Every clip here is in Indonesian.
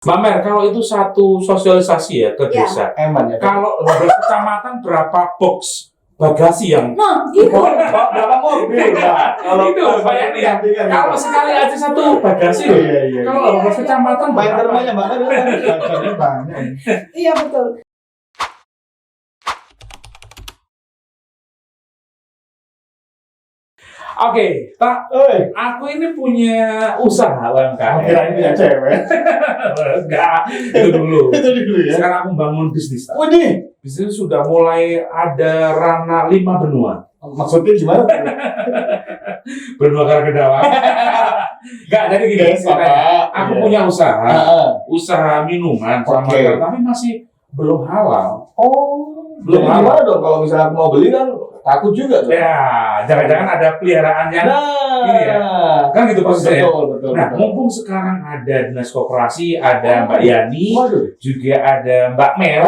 Mbak Mer, kalau itu satu sosialisasi ya ke desa. Eman ya. Kalau 12 kecamatan berapa box bagasi yang Nah, gitu. Berapa mobil? Nah, kalau itu bayangin ya. Kalau sekali aja satu bagasi loh. Iya. Kalau 12 kecamatan Main berapa? termanya Mbak kan bacanya banyak. Iya, betul. Oke, Pak, aku ini punya usaha UMKM. Kira ini punya cewek. Enggak, itu dulu. Itu dulu ya. Sekarang aku bangun bisnis. Pak. Waduh, Bisnis sudah mulai ada ranah 5 benua. maksudnya gimana? Benua Karangkedawa. Enggak, jadi gini, ceritanya. Aku punya usaha minuman sama Oke. tapi masih belum halal. Belum gimana dong kalau misalnya aku mau beli kan takut juga tuh. Ya, jangan-jangan ada peliharaan yang ini ya. Kan gitu prosesnya. Betul. Nah, mumpung sekarang ada dinas koperasi, ada Mbak Yani, Waduh. juga ada Mbak Mer.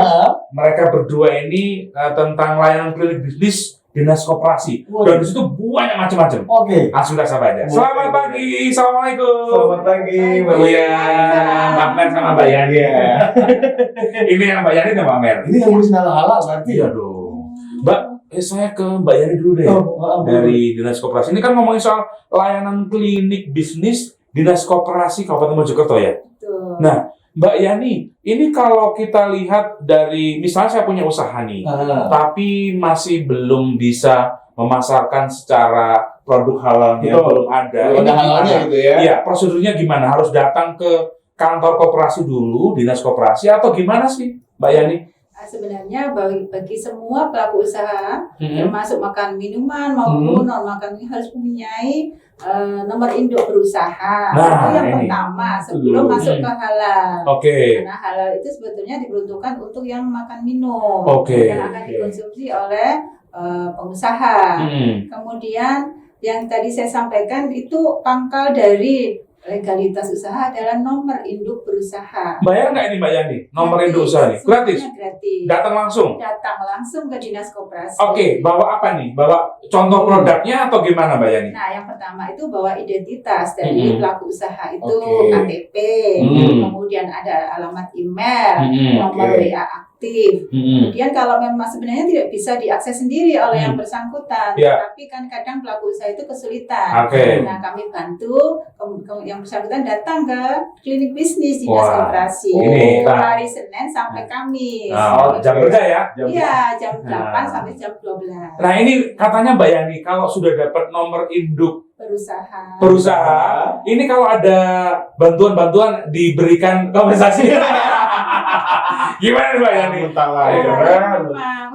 Mereka berdua ini tentang layanan klinik bisnis dinas koperasi. Dan di situ banyak macam-macam. Oke. Langsung kita sapa aja. Oke. Selamat pagi, assalamualaikum. Selamat pagi, Mbak Iya, Mbak Mer sama Mbak Yani. Ini yang Mbak Yani dan Mbak Mer. Ini yang ngurusin halal berarti. Iya dong. Mbak, saya ke Mbak Yani dulu deh. Oh, Dari dinas koperasi. Ini kan ngomongin soal layanan klinik bisnis dinas koperasi Kabupaten Mojokerto ya. Betul. Nah, Mbak Yani, ini kalau kita lihat dari, misalnya saya punya usaha nih, tapi masih belum bisa memasarkan secara produk halalnya, Betul. belum ada. Belum ada halalnya gitu ya. Iya, prosedurnya gimana? Harus datang ke kantor koperasi dulu, dinas koperasi, atau gimana sih, Mbak Yani? Sebenarnya bagi semua pelaku usaha, termasuk makan minuman maupun non makan ini harus mempunyai nomor induk berusaha. Nah, itu yang ini. pertama sebelum masuk ke halal. Oke. Karena halal itu sebetulnya diperuntukkan untuk yang makan minum Oke. yang akan dikonsumsi oleh pengusaha. Kemudian yang tadi saya sampaikan itu pangkal dari legalitas usaha adalah nomor induk berusaha. Bayar nggak ini Mbak Yani? Nomor induk usaha nih? Gratis? Semuanya gratis. Datang langsung? Datang langsung ke dinas koperasi. Oke, bawa apa nih? Bawa contoh produknya atau gimana Mbak Yani? Nah, yang pertama itu bawa identitas dari pelaku usaha itu Oke. KTP, kemudian ada alamat email, nomor Oke. WA aktif. Kemudian kalau memang sebenarnya tidak bisa diakses sendiri oleh yang bersangkutan, Ya. tapi kan kadang pelaku usaha itu kesulitan. Oke. Nah, kami bantu yang bersangkutan datang ke klinik bisnis dinas Wah, koperasi. ini, Pak. Hari Senin sampai Kamis. Nah, jam kerja ya? Iya, jam 8 Nah. sampai jam 12. Nah ini katanya Mbak Yani, kalau sudah dapat nomor induk perusahaan, ini kalau ada bantuan-bantuan diberikan kompensasi. Gimana Mbak Yani? Memang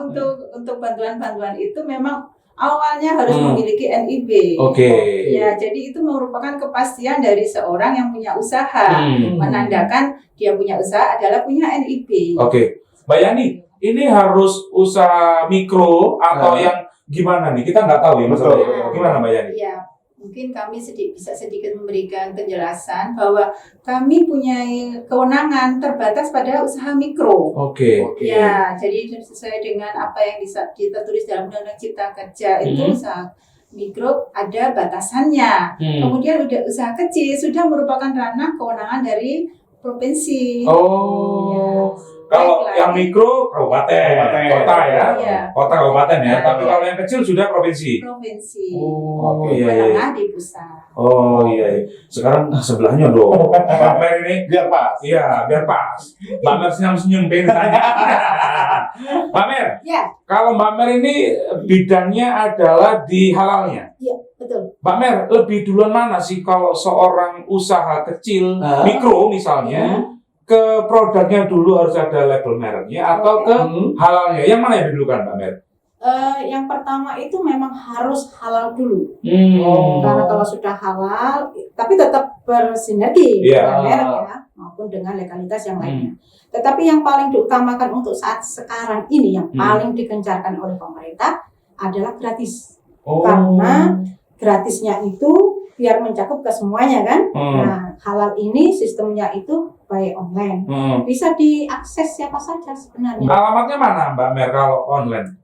untuk bantuan-bantuan itu memang awalnya harus memiliki NIB. Oke. Ya, jadi itu merupakan kepastian dari seorang yang punya usaha, menandakan dia punya usaha adalah punya NIB. Oke, Mbak Yani, ini harus usaha mikro atau yang gimana nih? Kita nggak tahu ya masalahnya. Betul. Gimana Mbak Yani? Ya, mungkin kami bisa sedikit memberikan penjelasan bahwa kami punya kewenangan terbatas pada usaha mikro. Oke. Ya, jadi sesuai dengan apa yang kita tulis dalam Undang-Undang Cipta Kerja itu usaha mikro ada batasannya. Kemudian usaha kecil sudah merupakan ranah kewenangan dari provinsi. Oh, kalau Baiklah. yang mikro kabupaten, kota ya, Iya. kota kabupaten ya. Iya. Tapi kalau yang kecil sudah provinsi. Provinsi. Oh Oke. iya, iya. Menengah di pusat. Oh iya. Sekarang sebelahnya dong. Mbak Mer ini. Biar pas. Iya, biar pas. Mbak Mer senyum-senyum pengen tanya. Mbak Mer, Ya, kalau Mbak Mer ini bidangnya adalah di halalnya. iya, betul. Mbak Mer, lebih duluan mana sih kalau seorang usaha kecil, mikro misalnya, ke produknya dulu harus ada label mereknya atau ke halalnya? Yang mana yang didulukan Mbak Mer? Yang pertama itu memang harus halal dulu. Oh. Karena kalau sudah halal, tapi tetap bersinergi Iya. dengan merek ya, maupun dengan legalitas yang lainnya. Tetapi yang paling diutamakan untuk saat sekarang ini, yang paling digencarkan oleh pemerintah adalah gratis. Oh. Karena gratisnya itu biar mencakup ke semuanya kan. Nah, halal ini sistemnya itu by online. Bisa diakses siapa saja sebenarnya. Alamatnya mana Mbak Mer kalau online?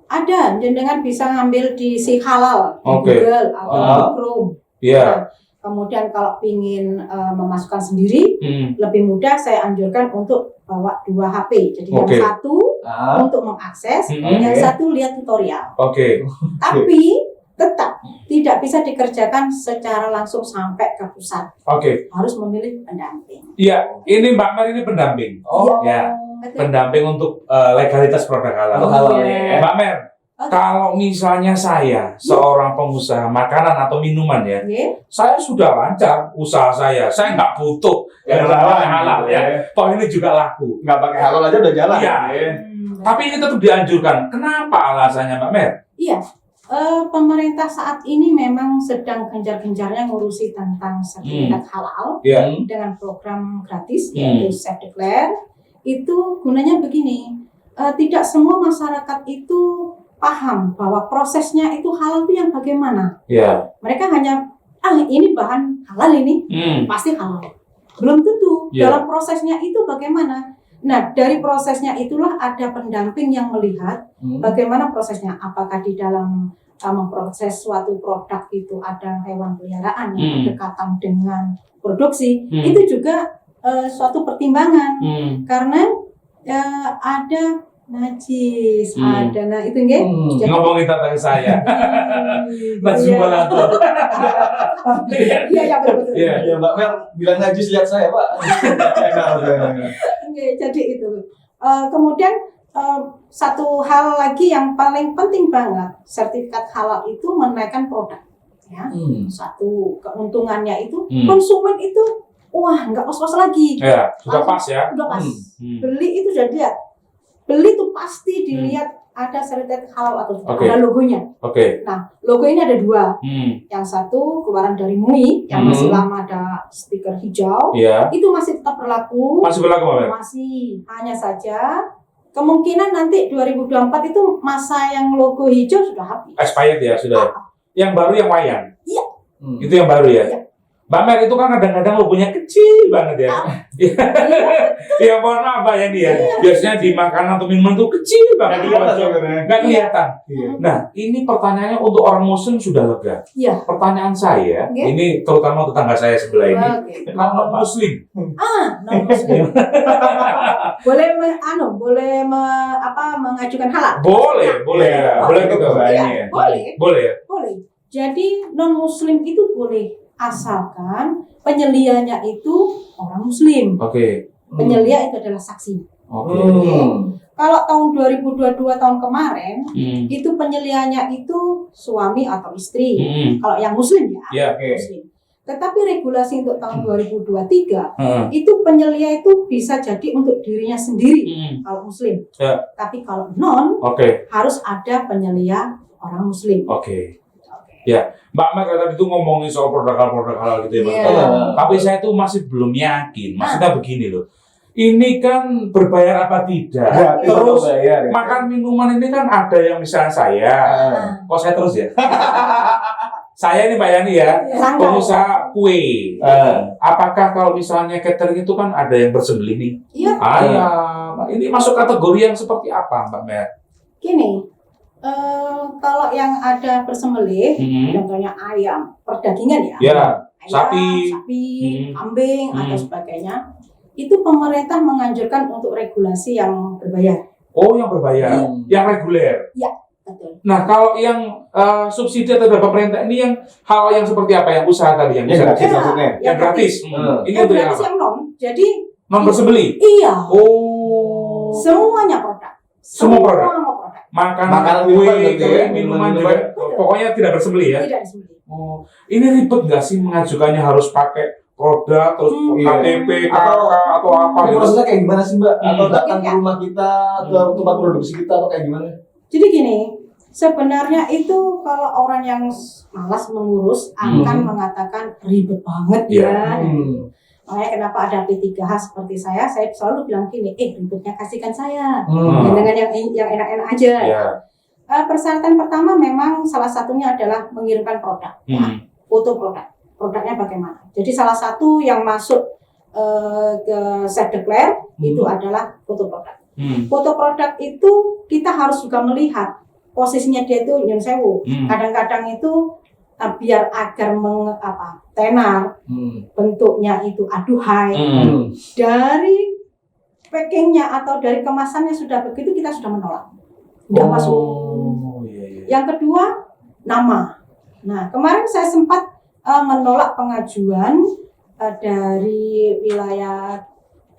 Ada, jenengan bisa ngambil di si halal di Oke. Google atau di Chrome. Iya. Nah, Kemudian kalau ingin memasukkan sendiri, lebih mudah saya anjurkan untuk bawa 2 HP. Jadi yang satu untuk mengakses, yang satu lihat tutorial. Tapi tetap tidak bisa dikerjakan secara langsung sampai ke pusat. Harus memilih pendamping. Iya, ini Mbak Mer ini pendamping. Ya, pendamping untuk legalitas produk halal. Mbak Mer, kalau misalnya saya seorang pengusaha makanan atau minuman ya, saya sudah lancar usaha saya nggak butuh yang namanya halal ya. Toh ini juga laku. Nggak pakai halal aja udah jalan. Iya. Tapi ini tetap dianjurkan. Kenapa alasannya Mbak Mer? Iya. Pemerintah saat ini memang sedang gencar-gencarnya ngurusi tentang sertifikat halal dengan program gratis yaitu Self Declare. Itu gunanya begini, tidak semua masyarakat itu paham bahwa prosesnya itu halal itu yang bagaimana. Mereka hanya ini bahan halal ini pasti halal. Belum tentu dalam prosesnya itu bagaimana. Nah, dari prosesnya itulah ada pendamping yang melihat bagaimana prosesnya. Apakah di dalam memproses suatu produk itu ada hewan peliharaan yang berdekatan dengan produksi, itu juga suatu pertimbangan. Karena ada najis, ada itu nggih. Ngomongin tentang saya. Najis malah tuh. Iya, betul. Iya, Mbak Mer bilang najis lihat saya, Pak. Jadi itu. Kemudian satu hal lagi yang paling penting banget, sertifikat halal itu menaikkan produk. Ya. Satu keuntungannya itu konsumen itu nggak kos-kos lagi. Ya, sudah pas ya. Sudah pas. Beli itu sudah lihat. Beli itu pasti dilihat ada sertifikat halal atau tidak, ada logonya. Nah, logo ini ada 2. Yang satu keluaran dari MUI yang masih lama ada stiker hijau. Itu masih tetap berlaku. Masih berlaku, Mbak? Masih. Hanya saja kemungkinan nanti 2024 itu masa yang logo hijau sudah habis. Expired ya, sudah. Yang baru yang wayang. Iya. Itu yang baru ya. Mbak Mer itu kan kadang-kadang logonya kecil banget ya. Ya mohon maaf Mbak ya nih ya. Biasanya di makanan atau minuman tuh kecil banget. Nggak kelihatan. Nah, ini pertanyaannya untuk orang muslim sudah lega. Pertanyaan saya, ini terutama tetangga saya sebelah ini, non muslim. Non muslim. Boleh mengajukan halal? Boleh gitu. Boleh. Jadi non muslim itu boleh. Asalkan penyelianya itu orang muslim. Penyelia itu adalah saksi. Kalau tahun 2022 tahun kemarin itu penyelianya itu suami atau istri. Kalau yang muslim muslim. Tetapi regulasi untuk tahun 2023 itu penyelia itu bisa jadi untuk dirinya sendiri kalau muslim. Tapi kalau non harus ada penyelia orang muslim. Ya, Mbak Mer tadi itu ngomongin soal produk halal gitu ya, tapi saya tuh masih belum yakin. Maksudnya begini loh, ini kan berbayar apa tidak? Terus makan minuman ini kan ada yang misalnya saya, kok saya terus ya? Saya ini Mbak Yani ya, pengusaha kue. Apakah kalau misalnya catering itu kan ada yang bersembelih nih? Ayam, ini masuk kategori yang seperti apa Mbak Mer? Gini. Kalau yang ada bersembelih, contohnya ayam, perdagingan ayam, sapi, kambing atau sebagainya, itu pemerintah menganjurkan untuk regulasi yang berbayar. Yang berbayar, yang reguler. Iya, betul. Nah, kalau yang subsidi dari pemerintah ini yang hal yang seperti apa, yang usaha tadi yang bisa gratis maksudnya? Yang gratis. Ini yang gratis yang non. Jadi non bersembelih. Iya. Semuanya produk. Semua produk. Makanan kue, gitu ya, minuman juga, pokoknya tidak bersembelih ya? Tidak bersembelih. Ini ribet nggak sih mengajukannya harus pakai produk, terus KTP, KK, atau apa gitu? Prosesnya kayak gimana sih Mbak? Atau datang ke rumah kita, ke tempat produksi kita, atau kayak gimana? Jadi gini, sebenarnya itu kalau orang yang malas mengurus akan mengatakan ribet banget ya. Makanya kenapa ada P3H seperti saya selalu bilang gini, ribetnya kasihkan saya, dengan yang enak-enak aja. Persyaratan pertama memang salah satunya adalah mengirimkan produk, foto produknya bagaimana. Jadi salah satu yang masuk ke Self Declare itu adalah foto produk. Foto produk itu kita harus juga melihat posisinya dia itu nyun sewu. Kadang-kadang itu biar agar tenar, bentuknya itu aduhai. Dari packingnya atau dari kemasannya sudah begitu, kita sudah menolak, tidak masuk. Yang kedua, nama. Nah, kemarin saya sempat menolak pengajuan dari wilayah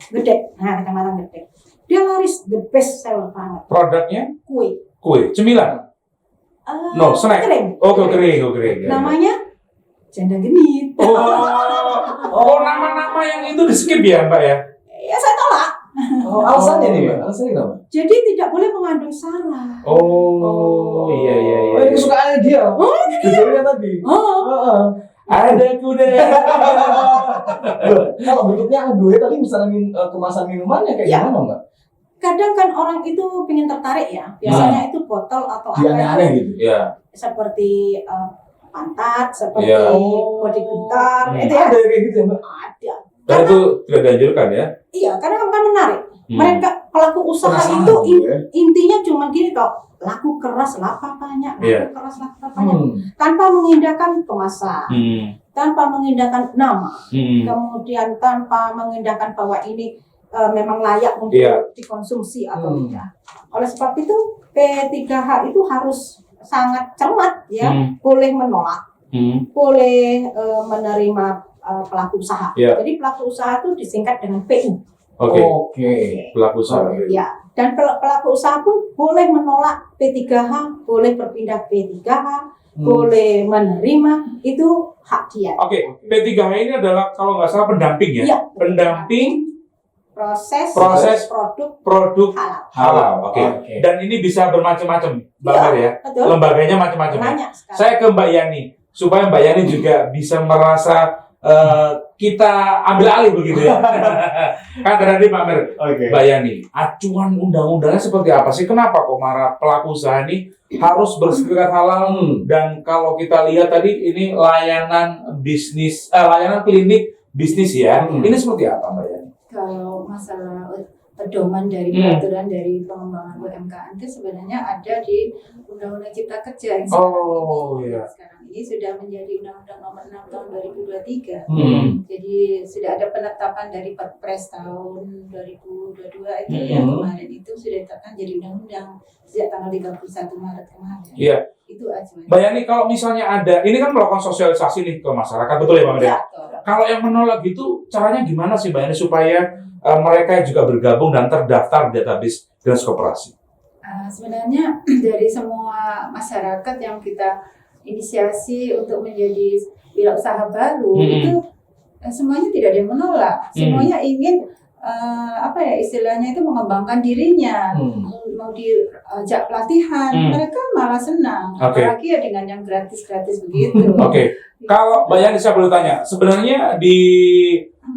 Gede, kecamatan Gede. Dia laris, the best seller banget. Produknya? Kue, cemilan. No, snack. Kering. Kering. Namanya Janda Genit. Nama-nama yang itu di skip ya, Mbak ya? Ya, saya tolak. Alasannya nih, Mbak? Alasannya kenapa? Jadi tidak boleh mengandung sara. Iya. Ini kesukaannya dia. Judulnya tadi. Ada kuda. Kalau bentuknya aduh, tadi misalnya kemasan minumannya kayak gimana, Mbak? Kadang kan orang itu pengen tertarik ya. Biasanya itu botol atau aneh gitu. Iya. Seperti pantat, seperti body gitar, itu ya. Ada kayak gitu ya, Mbak? Ada. Dan itu tidak dianjurkan ya? Iya, karena kan menarik. Mereka pelaku usaha Penasaran itu ya? intinya cuma gini kok, laku keras lapa banyak, tanpa mengindahkan kemasan, tanpa mengindahkan nama, kemudian tanpa mengindahkan bahwa ini memang layak untuk dikonsumsi atau tidak. Oleh sebab itu P3H itu harus sangat cermat ya, boleh menolak, boleh menerima pelaku usaha. Jadi pelaku usaha itu disingkat dengan PU. Oke. Pelaku usaha. Ya, dan pelaku usaha pun boleh menolak P3H, boleh berpindah P3H, boleh menerima, itu hak dia. Oke, P3H ini adalah kalau nggak salah pendamping ya? Iya. Pendamping proses produk halal. Oke. Dan ini bisa bermacam-macam, Mbak Mer ya? Betul. Lembaganya macam-macam. Banyak sekali. Saya ke Mbak Yani, supaya Mbak Yani juga bisa merasa kita ambil alih begitu ya. Kan tadi Pak Mer, Mbak Yani, acuan undang-undangnya seperti apa sih? Kenapa kok pelaku usaha ini harus bersertifikat halal? Dan kalau kita lihat tadi ini layanan bisnis, layanan klinik bisnis ya. Ini seperti apa, Mbak Yani? Kalau masalah pedoman dari peraturan dari pengembangan UMKM itu sebenarnya ada di Undang-Undang Cipta Kerja yang sekarang ini sudah menjadi Undang-Undang Nomor 6 Tahun 2023. Jadi sudah ada penetapan dari Perpres tahun 2022 itu yang kemarin itu sudah ditetapkan jadi undang-undang sejak tanggal 31 Maret kemarin. Iya. Itu aja. Mbak Yani, kalau misalnya ada, ini kan melakukan sosialisasi nih ke masyarakat, betul ya Mbak Mer? Kalau yang menolak gitu, caranya gimana sih Mbak Yani supaya mereka juga bergabung dan terdaftar di database Dinas Koperasi? Sebenarnya dari semua masyarakat yang kita inisiasi untuk menjadi wirausaha baru itu semuanya tidak ada yang menolak, semuanya ingin istilahnya itu mengembangkan dirinya, mau diajak pelatihan, mereka malah senang, apalagi ya dengan yang gratis-gratis begitu. Kalau Mbak Yani, saya boleh tanya, sebenarnya di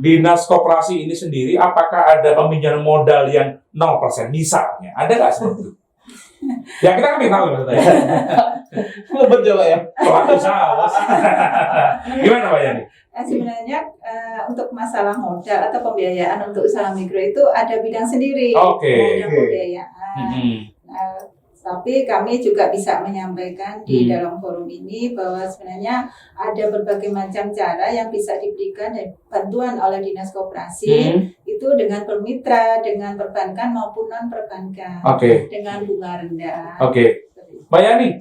Dinas Koperasi ini sendiri, apakah ada peminjaman modal yang 0% misalnya? Ada nggak seperti itu? Ya kita kan tahu maksudnya. Betul ya. Pelaku usaha. Gimana Mbak Yani? Sebenarnya untuk masalah modal atau pembiayaan untuk usaha mikro itu ada bidang sendiri. Bidang pembiayaan. Tapi kami juga bisa menyampaikan di dalam forum ini bahwa sebenarnya ada berbagai macam cara yang bisa diberikan bantuan oleh Dinas Koperasi itu dengan bermitra dengan perbankan maupun non perbankan dengan bunga rendah. Mbak Yani,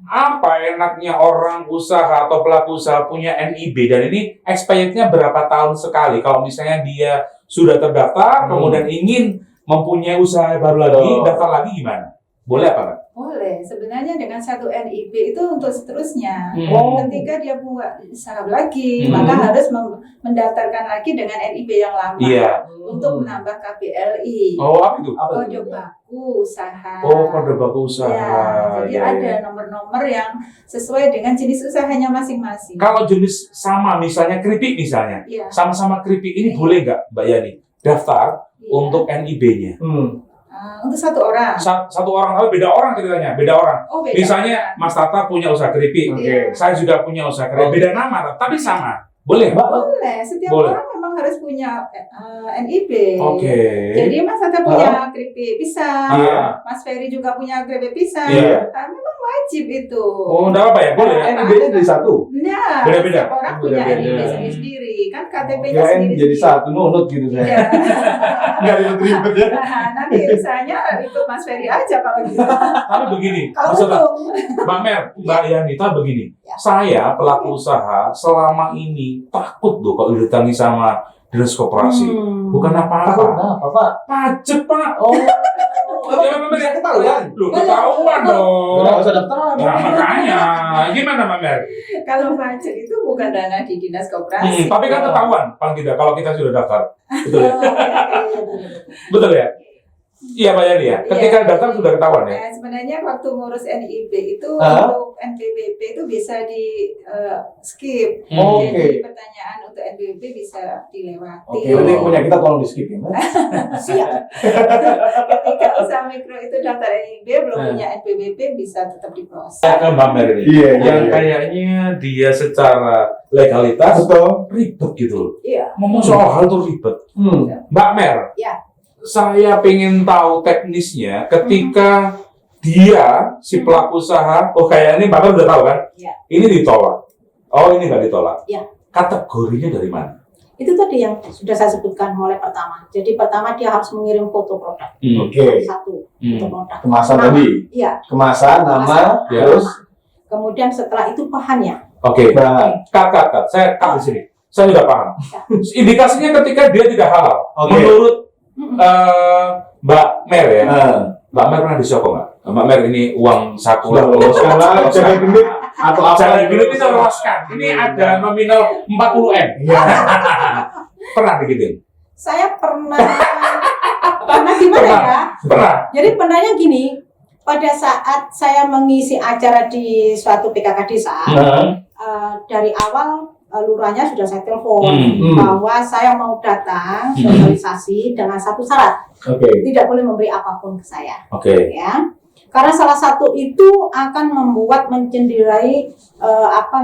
apa enaknya orang usaha atau pelaku usaha punya NIB dan ini expirednya berapa tahun sekali? Kalau misalnya dia sudah terdaftar kemudian ingin mempunyai usaha baru lagi, daftar lagi gimana? Boleh apa kan? Boleh. Sebenarnya dengan satu NIB itu untuk seterusnya. Ketika dia buat usaha lagi, maka harus mendaftarkan lagi dengan NIB yang lama untuk menambah KBLI. Apa itu? Kode baku usaha. Kode baku usaha. Jadi ada nomor-nomor yang sesuai dengan jenis usahanya masing-masing. Kalau jenis sama, misalnya keripik misalnya, sama-sama keripik ini boleh nggak Mbak Yani daftar untuk NIB-nya? Untuk satu orang. Satu orang, tapi beda orang ceritanya, beda orang. Beda. Misalnya Mas Tata punya usaha keripik, saya juga punya usaha keripik, beda nama, tapi sama. Boleh? Boleh. Setiap orang memang harus punya NIB. Jadi Mas Tata punya keripik pisang, Mas Ferry juga punya keripik pisang. Memang wajib itu. Oh, enggak apa ya? Boleh ya? NIB-nya dari satu. Nah, Beda-beda. setiap orang punya Beda-beda. NIB sendiri. Kan KTP-nya Kirain sendiri. jadi satu nunut gitu saya. Iya. Nggak ribet-ribet ya. Nah, nanti usahanya ikut Mas Ferry aja kalau gitu. Tapi begini, Kalau maksudnya untung. Mbak Mer, Mbak Yanita begini. Ya. Saya pelaku usaha selama ini takut loh kalau didatangi sama dinas koperasi. Bukan Takut apa-apa. kenapa, Pak? Pajak, Pak. Oh, Ya, memang bisa ketahuan. Loh, ketahuan dong. Nggak usah daftar. Nah, makanya. Gimana, Mbak Mer? Kalau pajak itu bukan dana di dinas koperasi. Tapi kan ketahuan, paling tidak, kalau kita sudah daftar. Betul ya? Oh, iya. Betul ya? Iya, Mbak Yani ya? Ketika daftar sudah ketahuan ya? Nah, sebenarnya waktu ngurus NIB itu Ah. untuk NPWP itu bisa di skip. Oh, Jadi pertanyaan untuk NPWP bisa dilewati. Oke, berarti punya kita tolong di skip ya, Mas. Siap. Ketika usaha mikro itu daftar NIB belum punya NPWP bisa tetap diproses. Saya ke Mbak Mer ini. Iya, Yang kayaknya dia secara legalitas Betul. ribet gitu. Iya. Ngomong soal hal itu ribet. Mbak Mer, Ya. saya pengen tahu teknisnya ketika dia si pelaku usaha, oh kayak ini Mbak Mer udah tahu kan? Ya. Ini ditolak. Oh ini nggak ditolak. Ya. Kategorinya dari mana? Itu tadi yang sudah saya sebutkan mulai pertama. Jadi pertama dia harus mengirim foto produk. Oke. Satu, Hmm. foto produk. Kemasan Nama. tadi. Iya. Kemasan, nama, Kemasan. Ya. terus Kemudian setelah itu bahannya. Oke. bahan. Kak. Saya cut di sini. Saya sudah paham. Ya. Indikasinya ketika dia tidak halal. Oke. Menurut Mm-mm. Mbak Mer ya. Nah, Mbak Mer pernah disokong nggak? Mbak Mer ini uang saku sudah loloskan lah, jangan genit atau apa Jangan gitu. dulu kita loloskan. Ini ada nominal 40M. Iya. Pernah digituin? Saya pernah gimana Pernah. ya? Pernah. Jadi pernahnya gini, pada saat saya mengisi acara di suatu PKK desa, dari awal lurahnya sudah saya telepon bahwa saya mau datang sosialisasi dengan satu syarat, Oke. tidak boleh memberi apapun ke saya, Oke. ya. Karena salah satu itu akan membuat mencenderai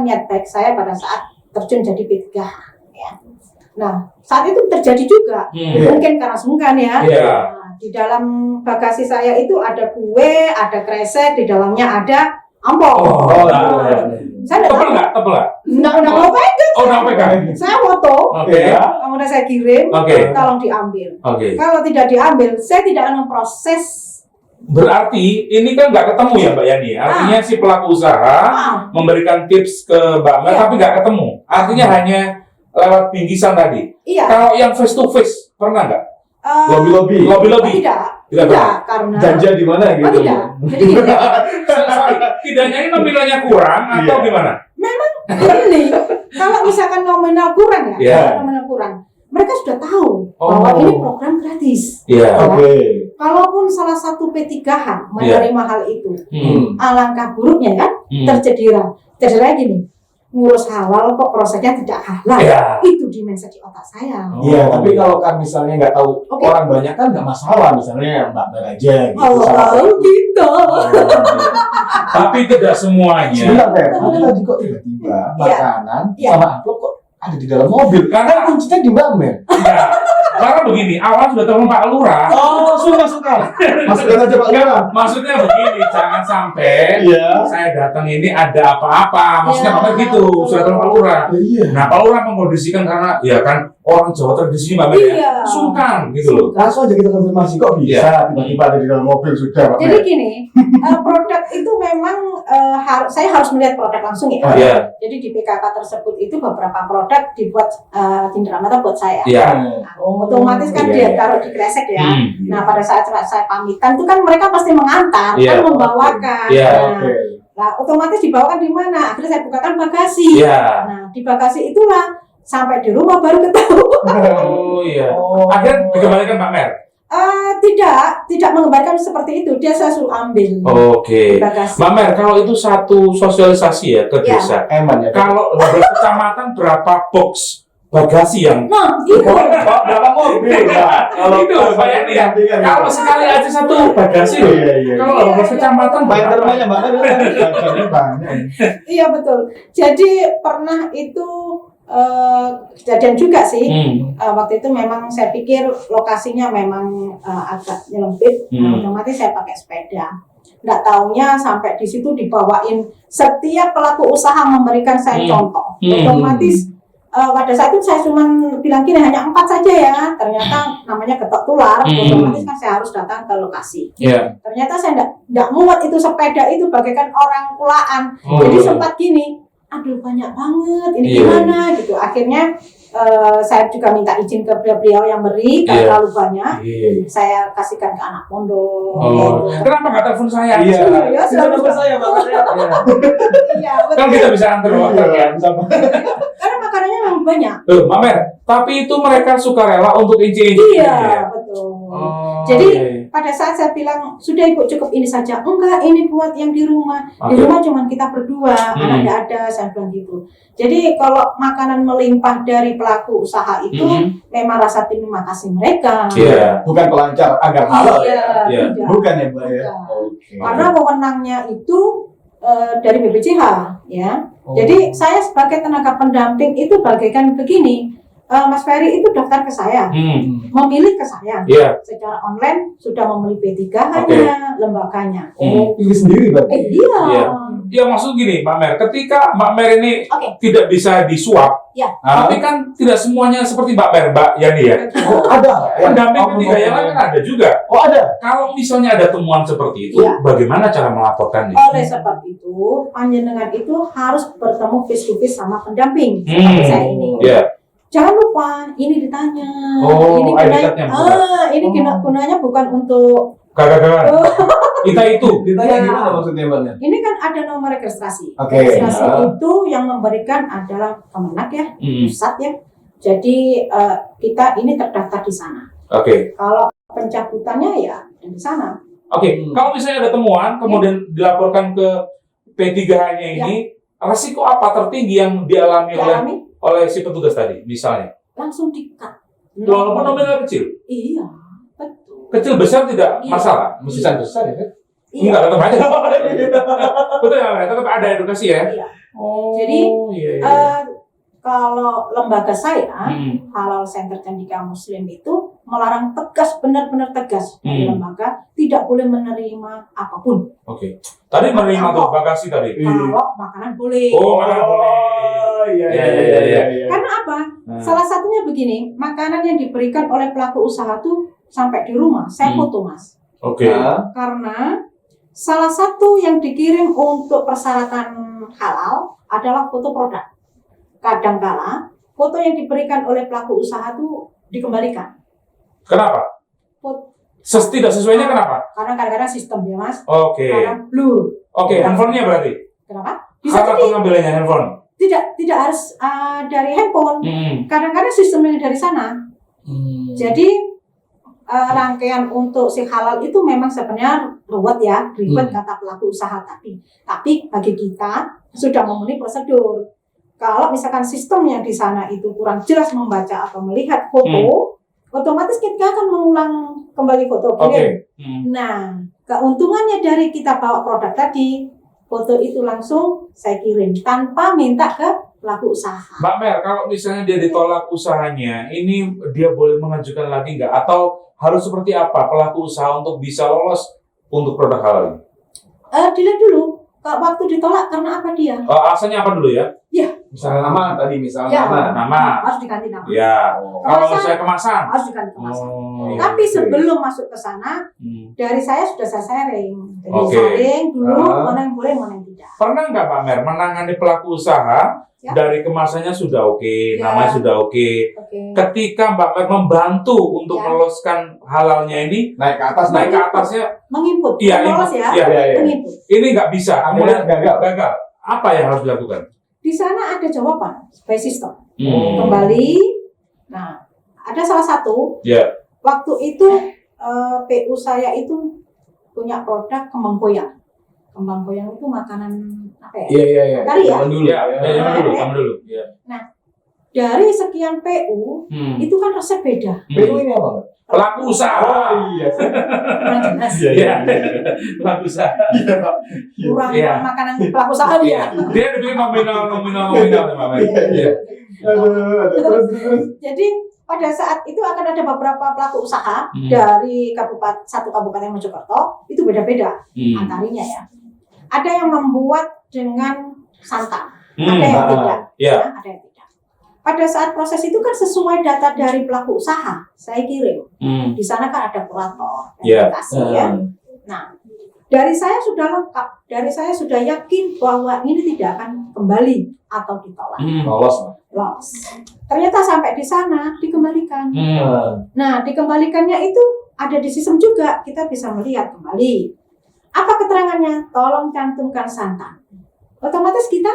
niat baik saya pada saat terjun jadi P3, ya. Nah, saat itu terjadi juga, mungkin karena sungkan ya. Iya. Nah, di dalam bagasi saya itu ada kue, ada kresek, di dalamnya ada amplop. Oh, nah, ya. Saya Tebel nggak? Tebel nggak? nggak mau pegang. Oh, nggak pegang. Saya foto, Oke. kemudian saya kirim, Oke. tolong diambil. Oke. Kalau tidak diambil, saya tidak akan memproses. Berarti ini kan nggak ketemu ya Mbak Yani. Artinya si pelaku usaha memberikan tips ke Mbak Mer, Iya. tapi nggak ketemu. Artinya hanya lewat bingkisan tadi. Iya. Kalau yang face to face pernah nggak? Lobby-lobby. Lobby-lobby. Tidak, pernah. karena Janjian di mana Oh, gitu. tidak. Jadi gini, Sorry, tidaknya ini nominalnya kurang atau Iya. gimana? ini kalau misalkan nominal kurang ya, Iya. nominal kurang, mereka sudah tahu Oh. bahwa ini program gratis. Iya. Oke. Kalaupun salah satu P3H menerima hal itu, alangkah buruknya kan terjadi gini, ngurus halal kok prosesnya tidak halal. Iya. Itu di mindset di otak saya. Iya, tapi kalau kan misalnya nggak tahu Oke. orang banyak kan nggak masalah, misalnya Mbak Mer aja gitu. Oh, gitu. Tapi tidak semuanya. Sebentar, Mer. Tapi tadi kok tiba-tiba Iya. makanan Iya. sama amplop kok ada di dalam mobil? Karena kuncinya di Mbak Mer. Iya. Karena begini, awal sudah telepon Pak Lurah. Oh, sudah. Masukkan aja Pak Lurah. Maksudnya begini, jangan sampai Iya. saya datang ini ada apa-apa. Maksudnya Iya. apa gitu, sudah telepon Pak Lurah. Iya. Nah, Pak Lurah mengkondisikan karena ya kan orang Jawa tradisi Mbak Mer ya. Iya. Sungkan gitu loh. Langsung aja kita konfirmasi kok bisa tiba-tiba ada di dalam mobil sudah Pak Jadi Mer. gini, produk itu memang saya harus melihat produk langsung ya. Iya. Jadi di PKK tersebut itu beberapa produk dibuat cenderamata buat saya. Iya. Nah, otomatis kan Iya, dia iya. taruh di kresek ya. Hmm. Nah pada saat saya pamitan itu kan mereka pasti mengantar, Iya. kan membawakan. Iya. Nah, Oke. nah, otomatis dibawakan di mana? Akhirnya saya bukakan bagasi. Iya. Nah di bagasi itulah sampai di rumah baru ketahuan. Oh iya. Oh. Akhirnya dikembalikan Mbak Mer. Tidak mengembarkan seperti itu. Dia saya suruh ambil Oke. di bagasi. Mbak Mer, kalau itu satu sosialisasi ya ke Iya. desa. Eman ya. Kalau 12 kecamatan berapa box bagasi yang Nah itu Berapa mobil Pak? itu Pak Yani ya. Kalau sekali aja satu bagasi loh. Iya. Kalau 12 kecamatan Main berapa? termanya Mbak Mer jajannya banyak. iya betul. Jadi pernah itu kejadian juga sih. Waktu itu memang saya pikir lokasinya memang agak nyelempit, nah, otomatis saya pakai sepeda. nggak taunya sampai di situ dibawain setiap pelaku usaha memberikan saya contoh. Otomatis pada saat itu saya cuma bilang gini, hanya 4 saja ya. Ternyata namanya getok tular, otomatis kan saya harus datang ke lokasi. Ternyata saya nggak muat itu sepeda itu bagaikan orang kulaan. Jadi sempat gini, aduh banyak banget, ini gimana gitu. Akhirnya saya juga minta izin ke beliau yang beri, karena terlalu banyak, saya kasihkan ke anak pondok. Gitu. Kenapa nggak telepon saya? Iya, sudah nomor saya makanya. Iya, betul. Kan kita bisa antar waktu ya. Karena makanannya memang banyak. Mbak Mer, tapi itu mereka sukarela untuk inci-inci. Iya, betul. Jadi pada saat saya bilang sudah Ibu cukup ini saja, enggak, ini buat yang di rumah. Di rumah cuma kita berdua, anak nggak ada, saya bilang gitu. Jadi kalau makanan melimpah dari pelaku usaha itu memang rasa terima kasih mereka. Bukan pelancar agar halal Tidak. Bukan ya Mbak ya. Karena wewenangnya itu dari BPJH ya. Jadi saya sebagai tenaga pendamping itu bagaikan begini. Mas Ferry itu daftar ke saya, memilih ke saya, secara online sudah memilih P3H-nya, lembaganya. Pilih sendiri berarti. Ya maksud gini, Mbak Mer, ketika Mbak Mer ini tidak bisa disuap, tapi kan tidak semuanya seperti Mbak Mer, Mbak Yani ya. Ada. Pendamping P3 yang lain kan ada juga. Ada. Kalau misalnya ada temuan seperti itu, bagaimana cara melaporkannya? Oleh sebab itu, panjenengan itu harus bertemu face to face sama pendamping seperti saya ini. Jangan lupa, ini ditanya. Ini gunanya bukan untuk kita itu. Ditanya gimana maksudnya Mbak? Ini kan ada nomor registrasi. Registrasi itu yang memberikan adalah Kemenak ya, pusat ya. Jadi kita ini terdaftar di sana. Kalau pencabutannya ya di sana. Kalau misalnya ada temuan, kemudian dilaporkan ke P3H-nya ini, resiko apa tertinggi yang dialami oleh si petugas tadi, misalnya? Langsung di-cut. Walaupun nominal kecil? Iya, betul. Kecil besar tidak masalah? Besar ya kan? Enggak, tetap aja. Betul ya, tetap ada edukasi ya? Jadi, kalau lembaga saya, Halal Center Cendika Muslim itu melarang tegas, benar-benar tegas dari lembaga, tidak boleh menerima apapun. Tadi menerima tuh bagasi tadi? Kalau makanan boleh. Makanan boleh. Karena apa? Salah satunya begini, makanan yang diberikan oleh pelaku usaha tuh sampai di rumah, saya foto Mas. Karena salah satu yang dikirim untuk persyaratan halal adalah foto produk. Kadangkala foto yang diberikan oleh pelaku usaha itu dikembalikan. Kenapa? Tidak sesuainya kenapa? Karena kadang-kadang sistem ya Mas. Karena blur. Handphonenya berarti? Kenapa? Bisa karena jadi pengambilannya handphone? Tidak harus dari handphone. Kadang-kadang sistemnya dari sana. Jadi rangkaian untuk si halal itu memang sebenarnya ruwet ya, ribet kata pelaku usaha tadi. Tapi bagi kita sudah memenuhi prosedur. Kalau misalkan sistem yang di sana itu kurang jelas membaca atau melihat foto, otomatis kita akan mengulang kembali foto. Nah, keuntungannya dari kita bawa produk tadi, foto itu langsung saya kirim tanpa minta ke pelaku usaha. Mbak Mer, kalau misalnya dia ditolak usahanya, ini dia boleh mengajukan lagi nggak? Atau harus seperti apa pelaku usaha untuk bisa lolos untuk produk halal ini? Dilihat dulu, waktu ditolak karena apa dia? Alasannya apa dulu ya? Misalnya nama tadi, nama. Harus diganti nama. Kalau saya kemasan. Harus diganti kemasan. Tapi sebelum masuk ke sana, dari saya sudah saya sharing. Jadi sharing dulu, mana yang boleh, mana yang tidak. Pernah nggak Pak Mer menangani pelaku usaha dari kemasannya sudah namanya sudah ketika Mbak Mer membantu untuk meloloskan halalnya ini, naik ke atasnya, menginput, menginput. Ini nggak bisa, kemudian gagal. Apa yang harus dilakukan? Di sana ada jawaban by system. Kembali. Nah, ada salah satu. Waktu itu PU saya itu punya produk kembang goyang. Kembang goyang itu makanan apa ya? Tadi ya. Zaman dulu. Nah, dari sekian PU itu kan resep beda. PU ini apa? Pelaku usaha. Pelaku usaha. Kurang makanan pelaku usaha dia. Dia dibeli nominal. Jadi pada saat itu akan ada beberapa pelaku usaha dari satu kabupaten Mojokerto, itu beda-beda antarinya ya. Ada yang membuat dengan santan, ada yang tidak, ada yang tidak. Pada saat proses itu kan sesuai data dari pelaku usaha, saya kirim. Di sana kan ada kurator, aplikasi ya. Nah, dari saya sudah lengkap, dari saya sudah yakin bahwa ini tidak akan kembali atau ditolak. Lolos. Ternyata sampai di sana dikembalikan. Nah, dikembalikannya itu ada di sistem juga, kita bisa melihat kembali. Apa keterangannya? Tolong cantumkan santan. Otomatis kita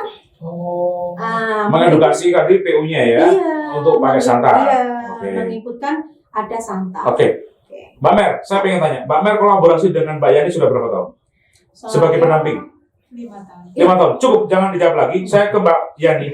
mengedukasi tadi PU-nya ya, untuk pakai santan. Iya, menginputkan ada santan. Oke. Mbak Mer, saya pengen tanya, Mbak Mer kolaborasi dengan Mbak Yani sudah berapa tahun? Sebagai pendamping? 5 tahun. 5 tahun, cukup, jangan dijawab lagi. Saya ke Mbak Yani.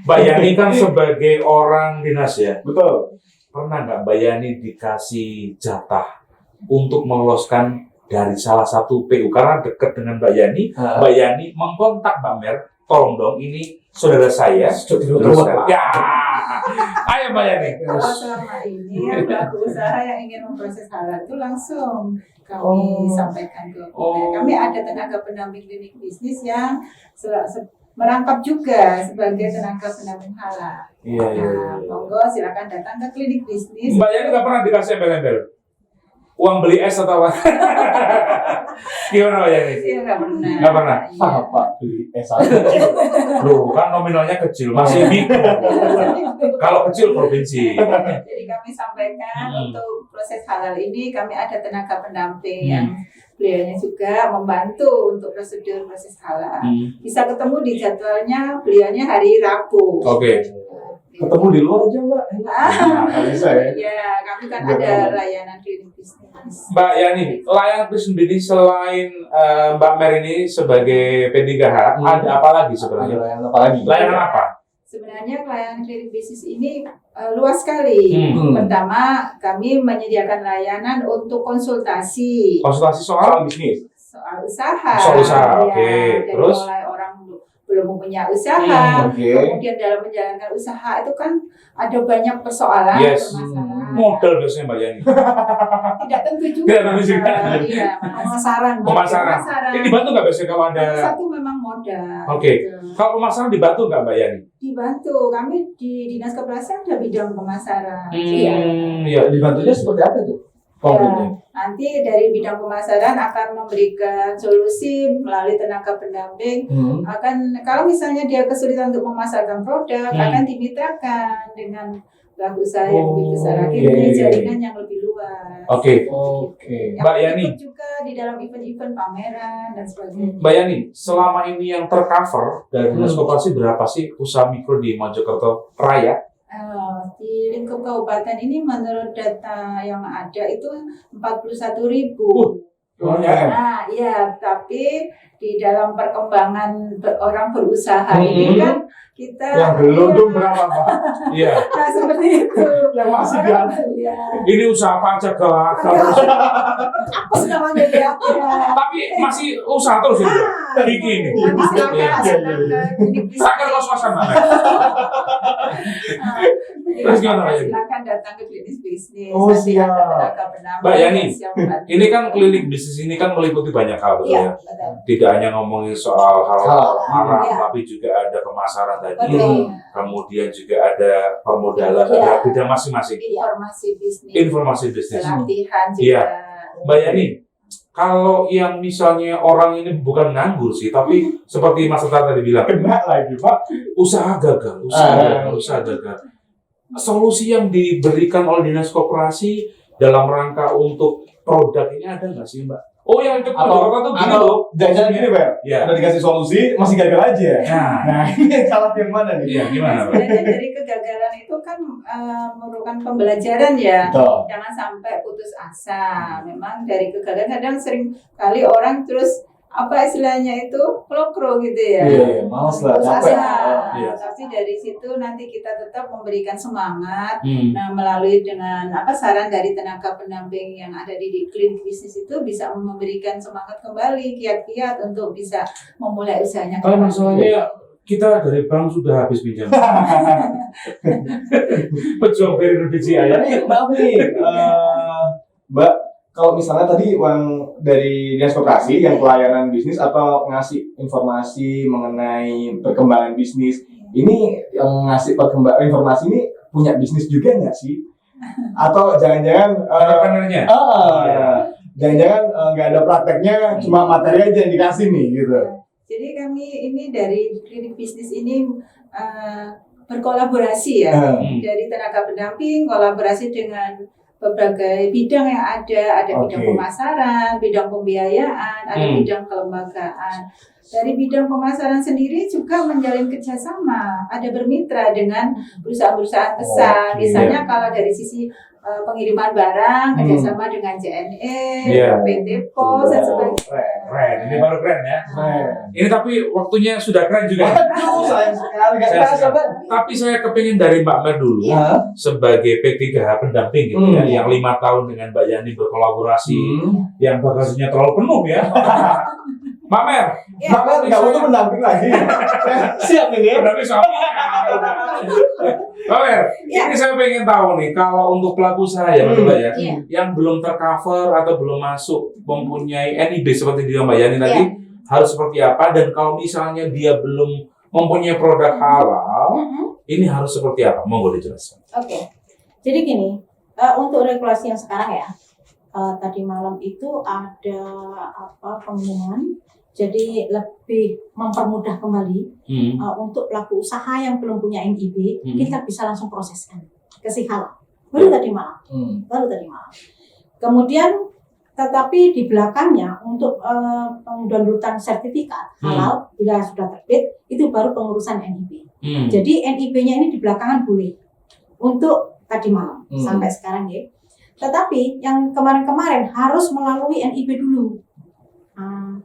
Mbak Yani kan sebagai orang dinas ya. Betul. Pernah nggak Mbak Yani dikasih jatah untuk meloloskan dari salah satu PU? Karena dekat dengan Mbak Yani, Mbak Yani mengkontak Mbak Mer, tolong dong ini saudara saya. Ya, ayo Mbak Yani. Kalau selama ini pelaku usaha yang ingin memproses halal itu langsung kami sampaikan ke kami ada tenaga pendamping klinik bisnis yang merangkap juga sebagai tenaga pendamping halal. Monggo silakan datang ke klinik bisnis. Mbak Yani nggak pernah dikasih embel-embel uang beli es atau apa? Gimana Mbak Yani? Iya nggak pernah. Nggak pernah. Apa beli es aja? Loh, kan nominalnya kecil, masih mikro. Kalau kecil provinsi. Jadi kami sampaikan untuk proses halal ini kami ada tenaga pendamping yang beliaunya juga membantu untuk prosedur proses halal. Bisa ketemu di jadwalnya beliaunya hari Rabu. Oke. Ketemu di luar aja Mbak. Bisa ya? Iya, kami kan ada layanan klinik bisnis. Mbak Yani, layanan klinik bisnis selain Mbak Mer ini sebagai P3H, ada apa lagi sebenarnya? Layanan apa lagi? Layanan apa? Sebenarnya layanan klinik bisnis ini luas sekali. Pertama, kami menyediakan layanan untuk konsultasi. Konsultasi soal bisnis. Soal usaha. Soal usaha, Ya, oke. dari Terus? mulai orang belum mempunyai usaha, Oke. kemudian dalam menjalankan usaha itu kan ada banyak persoalan, Yes. permasalahan. Modal biasanya Mbak Yani. Tidak tentu juga. Tidak tentu juga. Iya, Pemasaran. Pemasaran. Ini dibantu nggak biasanya kalau ada? Satu memang modal. Oke. Gitu. Kalau pemasaran dibantu nggak Mbak Yani? Dibantu. Kami di Dinas Koperasian ada bidang pemasaran. Iya. Dibantunya seperti apa tuh? Ya, nanti dari bidang pemasaran akan memberikan solusi melalui tenaga pendamping. Akan kalau misalnya dia kesulitan untuk memasarkan produk, akan dimitrakan dengan pelaku usaha yang lebih besar lagi, punya jaringan yang lebih luas. Oke. Yang Mbak Yani. ikut juga di dalam event-event pameran dan sebagainya. Mbak Yani, selama ini yang tercover dari Dinas Koperasi berapa sih usaha mikro di Mojokerto Raya? Di lingkup kabupaten ini menurut data yang ada itu 41.000. Nah, iya, tapi di dalam perkembangan orang berusaha ini kan kita yang belum tuh berapa Pak? Iya. Nah, seperti itu. Yang masih di atas. Iya. Ini usaha pajak gagal. Apa namanya ya? Tapi masih usaha terus itu. Gigi ini. Nanti silakan Iya. datang ke klinik bisnis. Silakan kos-kosan Mbak. Terus gimana, Mbak Yani? Silakan datang ke klinik bisnis. Oh, Nanti siap. ada tenaga pendamping Mbak Yani, yang membantu. ini kan klinik bisnis ini kan meliputi banyak hal betul Iya, ya. betul. Tidak hanya ngomongin soal hal haram, Iya. tapi juga ada pemasaran tadi. Betul. Kemudian juga ada permodalan, Iya. ada bidang masing-masing. Informasi bisnis. Informasi bisnis. Pelatihan juga. Iya. Mbak Yani, kalau yang misalnya orang ini bukan nganggur sih, tapi seperti Mas Tata tadi bilang, Kena lagi Pak. usaha gagal. Solusi yang diberikan oleh Dinas Koperasi dalam rangka untuk produk ini ada nggak sih Mbak? Oh yang itu Mojokerto tuh gini loh. Jangan gini Pak. Ya. Udah dikasih solusi masih gagal aja. Nah ini yang salah yang mana nih? Iya gimana Mbak? Sebenarnya dari kegagalan itu kan merupakan pembelajaran ya. Betul. Jangan sampai putus asa. Memang dari kegagalan kadang sering kali orang terus apa istilahnya itu klokro gitu ya. Iya, males lah, Putus capek. asa. Iya. Tapi dari situ nanti kita tetap memberikan semangat. Hmm. Nah, melalui dengan apa saran dari tenaga pendamping yang ada di klinik bisnis itu bisa memberikan semangat kembali, kiat-kiat untuk bisa memulai usahanya Kalau kembali. masalahnya kita dari bank sudah habis pinjam. Pejuang dari BCA ya. Maaf nih, Mbak, kalau misalnya tadi uang dari Dinas Koperasi yang pelayanan bisnis atau ngasih informasi mengenai perkembangan bisnis, ini yang ngasih informasi ini punya bisnis juga nggak sih? Atau jangan-jangan Entrepreneurnya? Jangan-jangan nggak ada prakteknya, cuma materi aja yang dikasih nih gitu. Jadi kami ini dari klinik bisnis ini berkolaborasi ya. Jadi tenaga pendamping kolaborasi dengan berbagai bidang yang ada bidang pemasaran, bidang pembiayaan, ada bidang kelembagaan. Dari bidang pemasaran sendiri juga menjalin kerjasama, ada bermitra dengan perusahaan-perusahaan besar. Misalnya kalau dari sisi pengiriman barang, kerjasama dengan JNE, PT Pos, dan sebagainya. Keren, ini baru keren ya. Ini tapi waktunya sudah keren juga. Sayang sekali, nggak kerasa, Bang. Tapi saya kepingin dari Mbak Mer dulu, sebagai P3H pendamping gitu ya, yang 5 tahun dengan Mbak Yani berkolaborasi, yang bagasinya terlalu penuh ya. Mbak Mer, Mbak Mer nggak butuh pendamping lagi. Siap ini. pendamping suami. Mbak Mer, ini saya pengen tahu nih, kalau untuk pelaku usaha ya, betul ya, yang belum tercover atau belum masuk mempunyai NIB seperti dia Mbak Yani tadi, harus seperti apa? Dan kalau misalnya dia belum mempunyai produk halal, ini harus seperti apa? Monggo dijelaskan. Oke. Jadi gini, untuk regulasi yang sekarang ya, tadi malam itu ada pengumuman. Jadi lebih mempermudah kembali untuk pelaku usaha yang belum punya NIB, kita bisa langsung proseskan ke si halal. Baru tadi malam. Kemudian, tetapi di belakangnya untuk pendownloadan sertifikat halal bila sudah terbit, itu baru pengurusan NIB. Jadi NIB-nya ini di belakangan boleh untuk tadi malam sampai sekarang ya. Tetapi yang kemarin-kemarin harus melalui NIB dulu.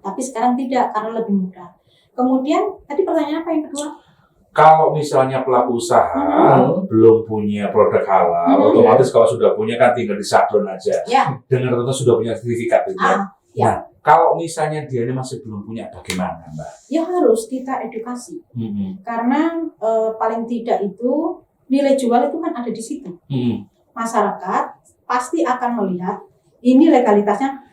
Tapi sekarang tidak, karena lebih mudah. Kemudian, tadi pertanyaan apa yang kedua? Kalau misalnya pelaku usaha belum punya produk halal, otomatis kalau sudah punya kan tinggal disablon aja. Dengan ternyata sudah punya sertifikat itu. Nah, kalau misalnya dia ini masih belum punya, bagaimana Mbak? Ya harus kita edukasi. Karena paling tidak itu, nilai jual itu kan ada di situ. Masyarakat pasti akan melihat, ini legalitasnya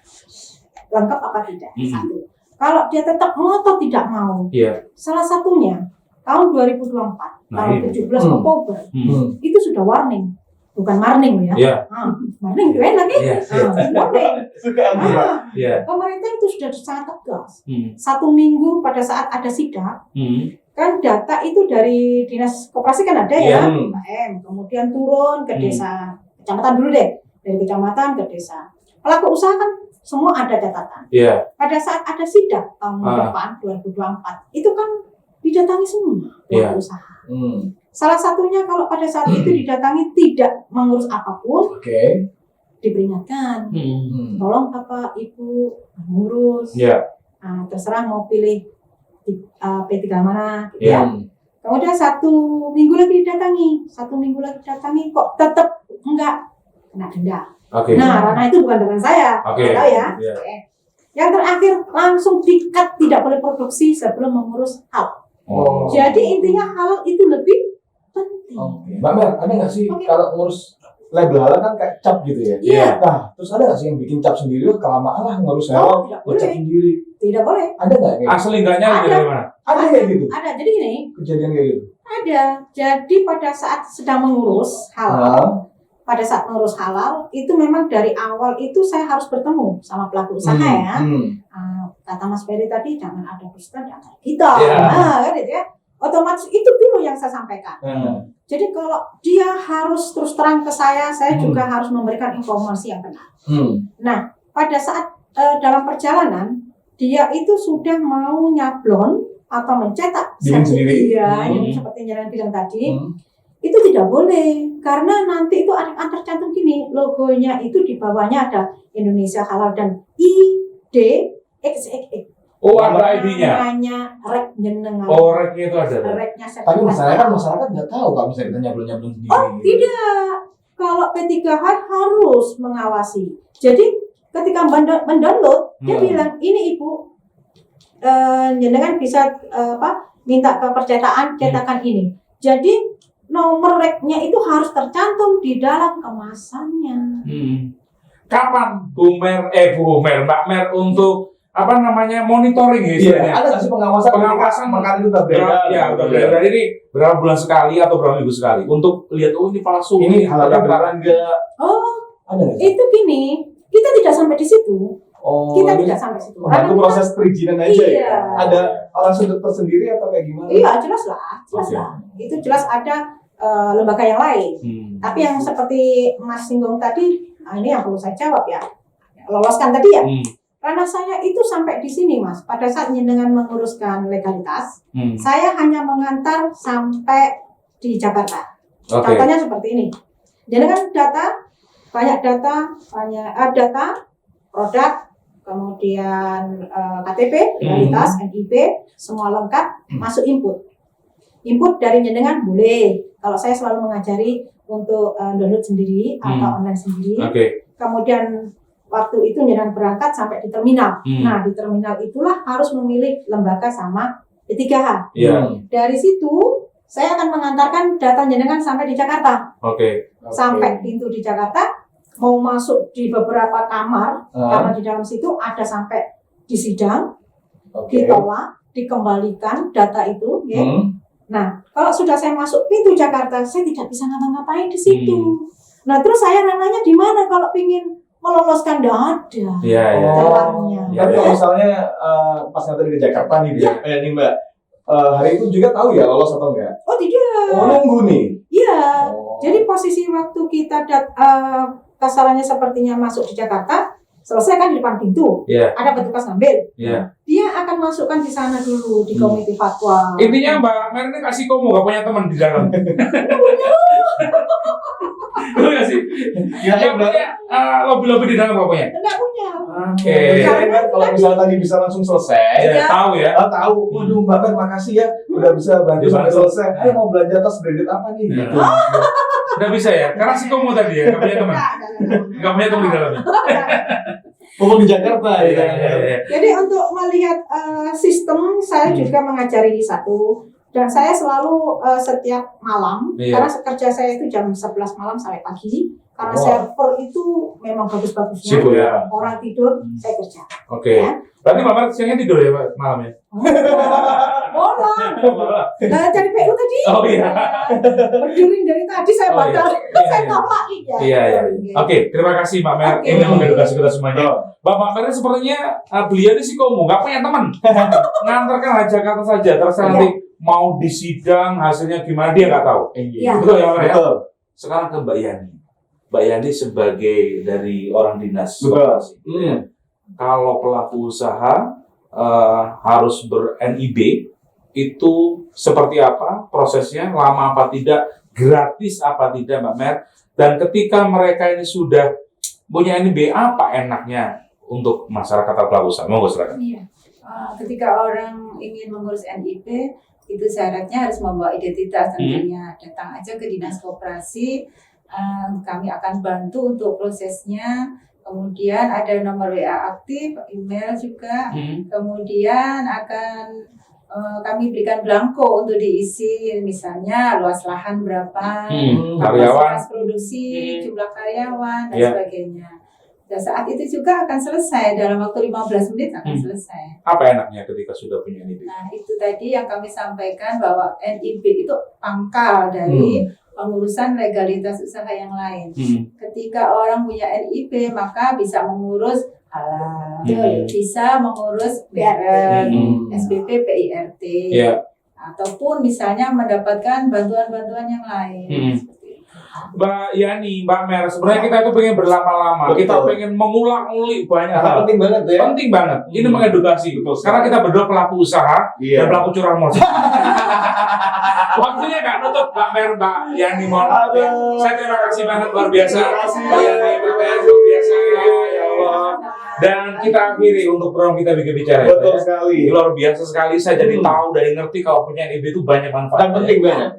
lengkap apa tidak. Satu. Kalau dia tetap ngotot tidak mau, salah satunya tahun 2024, tahun 17 Oktober, itu sudah warning, bukan warning ya. Warning itu enak ya. Warning. Pemerintah itu sudah sangat tegas. 1 minggu pada saat ada sidak, kan data itu dari Dinas Koperasi kan ada ya, kemudian turun ke desa, kecamatan dulu deh, dari kecamatan ke desa. Pelaku usaha kan semua ada catatan. Pada saat ada sidak tahun depan 2024, itu kan didatangi semua pelaku usaha. Salah satunya kalau pada saat itu didatangi tidak mengurus apapun, diperingatkan. Tolong Bapak Ibu mengurus. Terserah mau pilih P3 mana, gitu ya. Kemudian 1 minggu lagi didatangi, kok tetap enggak, kena denda. Nah, ranah itu bukan dengan saya, tahu ya. Yang terakhir langsung dikat, tidak boleh produksi sebelum mengurus halal. Jadi intinya halal itu lebih penting. Mbak Mer, ada nggak sih kalau ngurus label halal kan kayak cap gitu ya? Nah, terus ada nggak sih yang bikin cap sendiri? Kelamaan lah ngurus halal, cap sendiri. Tidak boleh. Ada nggak? Asli enggaknya dari mana? Ada kayak gitu. Ada. Jadi gini. Kejadian kayak gitu. Ada. Jadi pada saat sedang mengurus halal. Pada saat mengurus halal, itu memang dari awal itu saya harus bertemu sama pelaku usaha ya. Kata Mas Ferry tadi, jangan ada dusta di antara kita. Kan gitu ya. Otomatis itu dulu yang saya sampaikan. Jadi kalau dia harus terus terang ke saya juga harus memberikan informasi yang benar. Nah, pada saat dalam perjalanan, dia itu sudah mau nyablon atau mencetak sendiri. Yang seperti yang bilang tadi. Itu tidak boleh, karena nanti itu akan tercantum gini, logonya itu di bawahnya ada Indonesia Halal dan IDXXX. Ada ID-nya? Namanya rek jenengan. Reknya itu ada. Reknya tapi masyarakat nggak tahu kalau misalnya kita nyablon sendiri. Tidak. Kalau P3H harus mengawasi. Jadi ketika mendownload, dia bilang, ini Ibu, jenengan bisa minta ke cetakan ini. Jadi nomor reknya itu harus tercantum di dalam kemasannya. Kapan Bu Mbak Mer untuk monitoring ya istilahnya? Ada nggak sih pengawasan makanan itu udah beredar? Ya, udah beredar. Ini berapa bulan sekali atau berapa minggu sekali untuk lihat ini palsu, ini halal beneran enggak? Ada nggak sih? Itu gini, kita tidak sampai di situ. Kita tidak sampai situ. Itu proses perizinan aja iya. ya? Ada orang sudut tersendiri atau kayak gimana? Iya, jelas lah. Itu jelas ada lembaga yang lain. Tapi yang seperti Mas singgung tadi, ini yang perlu saya jawab ya. Loloskan tadi ya. Ranah saya itu sampai di sini, Mas. Pada saat jenengan menguruskan legalitas, saya hanya mengantar sampai di Jakarta. Contohnya seperti ini. Jenengan banyak data produk, kemudian KTP, legalitas, NIP, semua lengkap, masuk input. Input dari jenengan boleh. Kalau saya selalu mengajari untuk download sendiri atau online sendiri. Kemudian waktu itu jenengan berangkat sampai di terminal. Nah, di terminal itulah harus memilih lembaga sama P3H. Dari situ saya akan mengantarkan data jenengan sampai di Jakarta. Sampai pintu di Jakarta, mau masuk di beberapa kamar, karena di dalam situ ada sampai di sidang, ditolak, dikembalikan data itu. Ya. Nah, kalau sudah saya masuk pintu Jakarta, saya tidak bisa ngapa-ngapain di situ. Nah, terus saya ranahnya di mana kalau ingin meloloskan data? Jalannya. Tapi kalau misalnya pas nanti ke Jakarta nih, nih Mbak, hari itu juga tahu ya lolos atau enggak? Oh tidak. Nunggu nih. Iya. Jadi posisi waktu kita kasarannya sepertinya masuk di Jakarta, selesai kan di depan pintu. Ada petugas ngambil. Dia akan masukkan di sana dulu di komite fatwa. Intinya Mbak Mer ini kasih komo, gak punya teman di dalam. Lu gak sih? Gak punya lobby-lobby di dalam gak punya? Enggak punya. Kan kalau misalnya tadi bisa langsung selesai, tahu ya? Tahu. Waduh Mbak Mer, makasih ya udah bisa bantu sampai selesai. Ayo mau belanja tas branded apa nih? Gitu. Udah bisa ya? Karena si komo tadi ya, gak punya teman. Gak punya teman di dalamnya. Di Jakarta ya. Jadi untuk melihat sistem, saya juga mengajari di satu. Dan saya selalu setiap malam, karena kerja saya itu jam 11 malam sampai pagi. Karena server itu memang bagus-bagusnya. Orang tidur, saya kerja. Ya. Berarti Mbak siangnya tidur ya malam ya? Bola. Cari PU tadi. Berdiri dari tadi saya batal. Saya tolak ya. Oke, terima kasih Mbak Mer. Ini mengedukasi kita semuanya. Mbak Mer sepertinya beliau ini psikomo, nggak punya teman. Ngantarkan Jakarta saja, terus nanti mau di sidang hasilnya gimana dia nggak tahu. Betul ya Mbak ya? Sekarang ke Mbak Yani. Mbak Yani sebagai dari orang dinas koperasi. Kalau pelaku usaha harus ber-NIB, itu seperti apa prosesnya, lama apa tidak, gratis apa tidak Mbak Mer, dan ketika mereka ini sudah punya NIB, apa enaknya untuk masyarakat atau pelaku usaha? Monggo silakan. Ketika orang ingin mengurus NIB, itu syaratnya harus membawa identitas tentunya. Datang aja ke dinas koperasi, kami akan bantu untuk prosesnya. Kemudian ada nomor WA aktif, email juga. Kemudian akan kami berikan blanko untuk diisi, misalnya luas lahan berapa, kapasitas produksi, jumlah karyawan, dan sebagainya. Dan saat itu juga akan selesai, dalam waktu 15 menit akan selesai. Apa enaknya ketika sudah punya NIB? Nah, itu tadi yang kami sampaikan bahwa NIB itu pangkal dari pengurusan legalitas usaha yang lain. Ketika orang punya NIB, maka bisa mengurus halal, bisa mengurus merek, SBP, PIRT, ataupun misalnya mendapatkan bantuan-bantuan yang lain. Mbak Yani, Mbak Mer, sebenarnya kita itu pengen berlama-lama, kita pengen mengulang-ulik banyak hal. Penting banget ya. Penting banget. Ini mengedukasi. Karena kita berdua pelaku usaha dan pelaku curang modal. Waktunya nggak nutup, Mbak Mer, Mbak Yani, mohon maaf ya. Saya terima kasih banget, luar biasa. Mbak Yani, Mbak Mer, luar biasa. Ya Allah. Dan kita akhiri untuk program kita bikin bicara. Betul sekali. Luar biasa sekali. Saya jadi tahu dan ngerti kalau punya NIB itu banyak manfaat. Dan penting banget.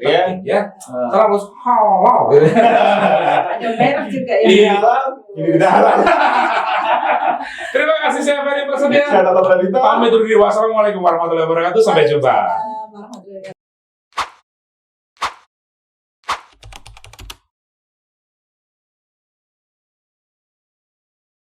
Ya. Terus halal. Ada merek juga ya. Ini halal, ini tidak halal. Terima kasih saya Ferry Prasetya. Saya Tato Pradita. Pamit undur diri. Wassalamualaikum warahmatullahi wabarakatuh. Sampai jumpa.